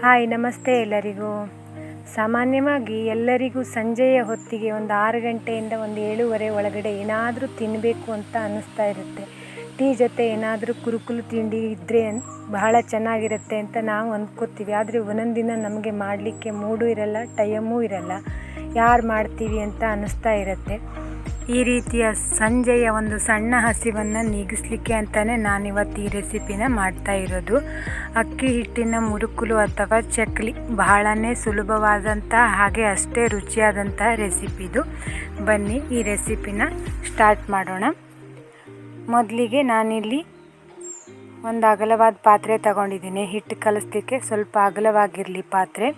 Hi, ನಮಸ್ತೆ ಎಲ್ಲರಿಗೂ. ಸಾಮಾನ್ಯವಾಗಿ ಎಲ್ಲರಿಗೂ ಸಂಜೆಯ ಹೊತ್ತಿಗೆ ಒಂದು 6 ಗಂಟೆಯಿಂದ ಒಂದು 7:30 ಒಳಗಡೆ ಏನಾದರೂ ತಿನ್ನಬೇಕು ಅಂತ ಅನ್ನಿಸ್ತಾ ಇರುತ್ತೆ. ಟೀ ಜೊತೆ ಏನಾದರೂ ಕುರುಕುಲು ತಿಂಡಿ ಇದ್ದರೆ ಬಹಳ ಚೆನ್ನಾಗಿರುತ್ತೆ ಅಂತ ನಾವು ಅಂದ್ಕೋತೀವಿ. ಆದರೆ ಒಂದೊಂದು ದಿನ ನಮಗೆ ಮಾಡಲಿಕ್ಕೆ ಮೂಡು ಇರಲ್ಲ, ಟೈಮೂ ಇರಲ್ಲ, ಯಾರು ಮಾಡ್ತೀವಿ ಅಂತ ಅನ್ನಿಸ್ತಾ ಇರುತ್ತೆ. ಈ ರೀತಿಯ ಸಂಜೆಯ ಒಂದು ಸಣ್ಣ ಹಸಿವನ್ನು ನೀಗಿಸಲಿಕ್ಕೆ ಅಂತಲೇ ನಾನಿವತ್ತು ಈ ರೆಸಿಪಿನ ಮಾಡ್ತಾ ಇರೋದು. ಅಕ್ಕಿ ಹಿಟ್ಟಿನ ಮುರುಕುಲು ಅಥವಾ ಚಕ್ಲಿ ಬಹಳನೇ ಸುಲಭವಾದಂಥ ಹಾಗೆ ಅಷ್ಟೇ ರುಚಿಯಾದಂಥ ರೆಸಿಪಿದು. ಬನ್ನಿ ಈ ರೆಸಿಪಿನ ಸ್ಟಾರ್ಟ್ ಮಾಡೋಣ. ಮೊದಲಿಗೆ ನಾನಿಲ್ಲಿ ಒಂದು ಅಗಲವಾದ ಪಾತ್ರೆ ತಗೊಂಡಿದ್ದೀನಿ. ಹಿಟ್ಟು ಕಲಿಸ್ಲಿಕ್ಕೆ ಸ್ವಲ್ಪ ಅಗಲವಾಗಿರಲಿ ಪಾತ್ರೆ.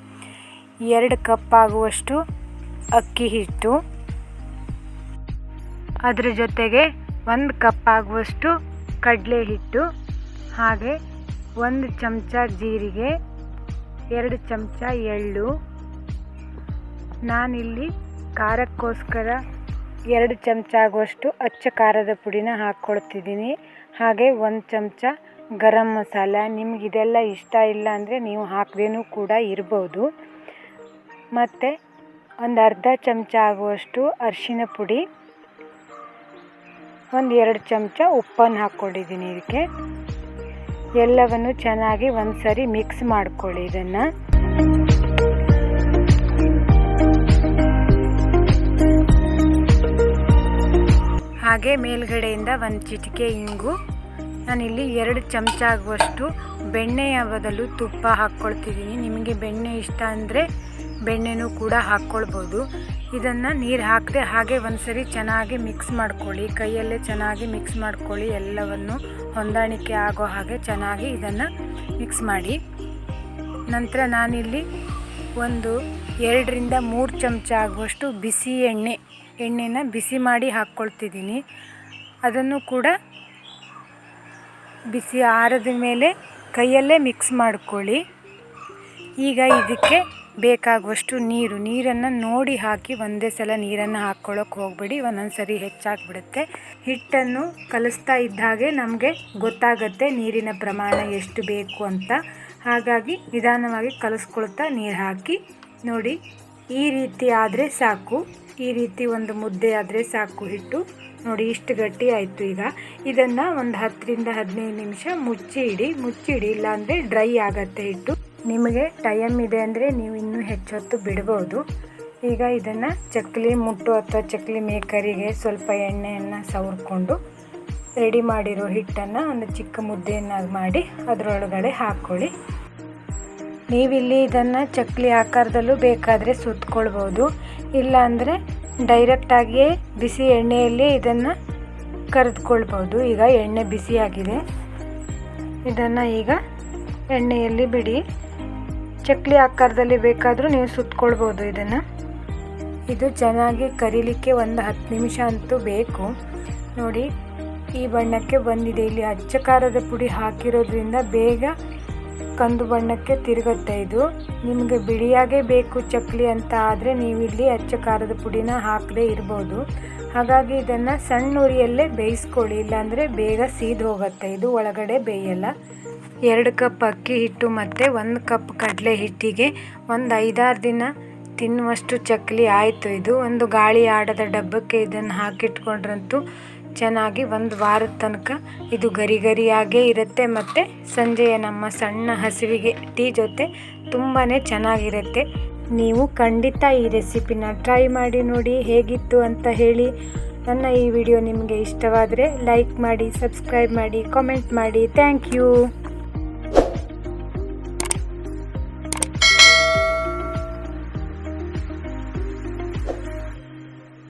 2 ಕಪ್ ಆಗುವಷ್ಟು ಅಕ್ಕಿ ಹಿಟ್ಟು, ಅದರ ಜೊತೆಗೆ 1 ಕಪ್ ಆಗುವಷ್ಟು ಕಡಲೆ ಹಿಟ್ಟು, ಹಾಗೆ 1 ಚಮಚ ಜೀರಿಗೆ, 2 ಚಮಚ ಎಳ್ಳು. ನಾನಿಲ್ಲಿ ಖಾರಕ್ಕೋಸ್ಕರ 2 ಚಮಚ ಆಗುವಷ್ಟು ಅಚ್ಚ ಖಾರದ ಪುಡಿನ ಹಾಕ್ಕೊಳ್ತಿದ್ದೀನಿ. ಹಾಗೆ 1 ಚಮಚ ಗರಂ ಮಸಾಲ. ನಿಮಗಿದೆಲ್ಲ ಇಷ್ಟ ಇಲ್ಲ ಅಂದರೆ ನೀವು ಹಾಕದೇನೂ ಕೂಡ ಇರ್ಬೋದು. ಮತ್ತು ಒಂದು ಅರ್ಧ ಚಮಚ ಆಗುವಷ್ಟು ಅರಿಶಿನ ಪುಡಿ, 1-2 ಚಮಚ ಉಪ್ಪನ್ನು ಹಾಕ್ಕೊಂಡಿದ್ದೀನಿ. ಇದಕ್ಕೆ ಎಲ್ಲವನ್ನು ಚೆನ್ನಾಗಿ ಒಂದು ಸರಿ ಮಿಕ್ಸ್ ಮಾಡ್ಕೊಳ್ಳಿ. ಇದನ್ನು ಹಾಗೆ ಮೇಲ್ಗಡೆಯಿಂದ 1 ಚಿಟಿಕೆ ಇಂಗು. ನಾನಿಲ್ಲಿ 2 ಚಮಚ ಆಗುವಷ್ಟು ಬೆಣ್ಣೆಯ ಬದಲು ತುಪ್ಪ ಹಾಕ್ಕೊಳ್ತಿದ್ದೀನಿ. ನಿಮಗೆ ಬೆಣ್ಣೆ ಇಷ್ಟ ಅಂದರೆ ಬೆಣ್ಣೆನೂ ಕೂಡ ಹಾಕ್ಕೊಳ್ಬೋದು. ಇದನ್ನು ನೀರು ಹಾಕದೆ ಹಾಗೆ ಒಂದು ಸರಿ ಚೆನ್ನಾಗಿ ಮಿಕ್ಸ್ ಮಾಡ್ಕೊಳ್ಳಿ. ಕೈಯಲ್ಲೇ ಚೆನ್ನಾಗಿ ಮಿಕ್ಸ್ ಮಾಡ್ಕೊಳ್ಳಿ. ಎಲ್ಲವನ್ನು ಹೊಂದಾಣಿಕೆ ಆಗೋ ಹಾಗೆ ಚೆನ್ನಾಗಿ ಇದನ್ನು ಮಿಕ್ಸ್ ಮಾಡಿ. ನಂತರ ನಾನಿಲ್ಲಿ ಒಂದು 2-3 ಚಮಚ ಆಗುವಷ್ಟು ಬಿಸಿ ಎಣ್ಣೆನ ಬಿಸಿ ಮಾಡಿ ಹಾಕ್ಕೊಳ್ತಿದ್ದೀನಿ. ಅದನ್ನು ಕೂಡ ಬಿಸಿ ಆರಿದ ಮೇಲೆ ಕೈಯಲ್ಲೇ ಮಿಕ್ಸ್ ಮಾಡ್ಕೊಳ್ಳಿ. ಈಗ ಇದಕ್ಕೆ ಬೇಕಾಗುವಷ್ಟು ನೀರನ್ನು ನೋಡಿ ಹಾಕಿ. ಒಂದೇ ಸಲ ನೀರನ್ನು ಹಾಕ್ಕೊಳ್ಳೋಕೆ ಹೋಗಬೇಡಿ, ಒಂದೊಂದು ಸರಿ ಹೆಚ್ಚಾಗಿಬಿಡುತ್ತೆ. ಹಿಟ್ಟನ್ನು ಕಲಿಸ್ತಾ ಇದ್ದ ಹಾಗೆ ನಮಗೆ ಗೊತ್ತಾಗುತ್ತೆ ನೀರಿನ ಪ್ರಮಾಣ ಎಷ್ಟು ಬೇಕು ಅಂತ. ಹಾಗಾಗಿ ನಿಧಾನವಾಗಿ ಕಲಿಸ್ಕೊಳ್ತಾ ನೀರು ಹಾಕಿ. ನೋಡಿ, ಈ ರೀತಿ ಆದರೆ ಸಾಕು. ಈ ರೀತಿ ಒಂದು ಮುದ್ದೆ ಆದರೆ ಸಾಕು ಹಿಟ್ಟು. ನೋಡಿ, ಇಷ್ಟು ಗಟ್ಟಿ ಆಯಿತು. ಈಗ ಇದನ್ನು ಒಂದು 10-15 ನಿಮಿಷ ಮುಚ್ಚಿಡಿ. ಇಲ್ಲಾಂದರೆ ಡ್ರೈ ಆಗುತ್ತೆ ಹಿಟ್ಟು. ನಿಮಗೆ ಟೈಮ್ ಇದೆ ಅಂದರೆ ನೀವು ಇನ್ನೂ ಹೆಚ್ಚೊತ್ತು ಬಿಡ್ಬೋದು. ಈಗ ಇದನ್ನು ಚಕ್ಕಲಿ ಮುಟ್ಟು ಅಥವಾ ಚಕ್ಕಲಿ ಮೇಕರಿಗೆ ಸ್ವಲ್ಪ ಎಣ್ಣೆಯನ್ನು ಸವರ್ಕೊಂಡು ರೆಡಿ ಮಾಡಿರೋ ಹಿಟ್ಟನ್ನು ಒಂದು ಚಿಕ್ಕ ಮುದ್ದೆಯನ್ನಾಗಿ ಮಾಡಿ ಅದರೊಳಗಡೆ ಹಾಕ್ಕೊಳ್ಳಿ. ನೀವಿಲ್ಲಿ ಇದನ್ನು ಚಕ್ಕಲಿ ಆಕಾರದಲ್ಲೂ ಬೇಕಾದರೆ ಸುತ್ಕೊಳ್ಬೋದು. ಇಲ್ಲಾಂದರೆ ಡೈರೆಕ್ಟಾಗಿಯೇ ಬಿಸಿ ಎಣ್ಣೆಯಲ್ಲಿ ಇದನ್ನು ಕರೆದುಕೊಳ್ಬೋದು. ಈಗ ಎಣ್ಣೆ ಬಿಸಿಯಾಗಿದೆ. ಇದನ್ನು ಈಗ ಎಣ್ಣೆಯಲ್ಲಿ ಬಿಡಿ. ಚಕ್ಕಲಿ ಆಕಾರದಲ್ಲಿ ಬೇಕಾದರೂ ನೀವು ಸುತ್ಕೊಳ್ಬೋದು. ಇದು ಚೆನ್ನಾಗಿ ಕರಿಲಿಕ್ಕೆ ಒಂದು 10 ನಿಮಿಷ ಅಂತೂ ಬೇಕು. ನೋಡಿ, ಈ ಬಣ್ಣಕ್ಕೆ ಬಂದಿದೆ. ಇಲ್ಲಿ ಅಚ್ಚ ಖಾರದ ಪುಡಿ ಹಾಕಿರೋದ್ರಿಂದ ಬೇಗ ಕಂದು ಬಣ್ಣಕ್ಕೆ ತಿರುಗುತ್ತೆ. ಇದು ನಿಮಗೆ ಬಿಳಿಯಾಗೇ ಬೇಕು ಚಕ್ಕಲಿ ಅಂತ ಆದರೆ ನೀವಿಲ್ಲಿ ಅಚ್ಚ ಖಾರದ ಪುಡಿನ ಹಾಕದೇ ಇರ್ಬೋದು. ಹಾಗಾಗಿ ಇದನ್ನು ಸಣ್ಣ ಉರಿಯಲ್ಲೇ ಬೇಯಿಸ್ಕೊಳ್ಳಿ, ಇಲ್ಲಾಂದರೆ ಬೇಗ ಸೀದು ಹೋಗುತ್ತೆ. ಇದು ಒಳಗಡೆ ಬೇಯಲ್ಲ. 2 ಕಪ್ ಅಕ್ಕಿ ಹಿಟ್ಟು ಮತ್ತು 1 ಕಪ್ ಕಡಲೆ ಹಿಟ್ಟಿಗೆ ಒಂದು 5-6 ದಿನ ತಿನ್ನುವಷ್ಟು ಚಕ್ಕಲಿ ಆಯಿತು. ಇದು ಒಂದು ಗಾಳಿ ಆಡದ ಡಬ್ಬಕ್ಕೆ ಇದನ್ನು ಹಾಕಿಟ್ಕೊಂಡ್ರಂತೂ ಚೆನ್ನಾಗಿ 1 ವಾರದ ತನಕ ಇದು ಗರಿಯಾಗೇ ಇರುತ್ತೆ. ಮತ್ತು ಸಂಜೆಯ ನಮ್ಮ ಸಣ್ಣ ಹಸಿವಿಗೆ ಟೀ ಜೊತೆ ತುಂಬಾ ಚೆನ್ನಾಗಿರುತ್ತೆ. ನೀವು ಖಂಡಿತ ಈ ರೆಸಿಪಿನ ಟ್ರೈ ಮಾಡಿ ನೋಡಿ, ಹೇಗಿತ್ತು ಅಂತ ಹೇಳಿ. ನನ್ನ ಈ ವಿಡಿಯೋ ನಿಮಗೆ ಇಷ್ಟವಾದರೆ ಲೈಕ್ ಮಾಡಿ, ಸಬ್ಸ್ಕ್ರೈಬ್ ಮಾಡಿ, ಕಾಮೆಂಟ್ ಮಾಡಿ. Thank you.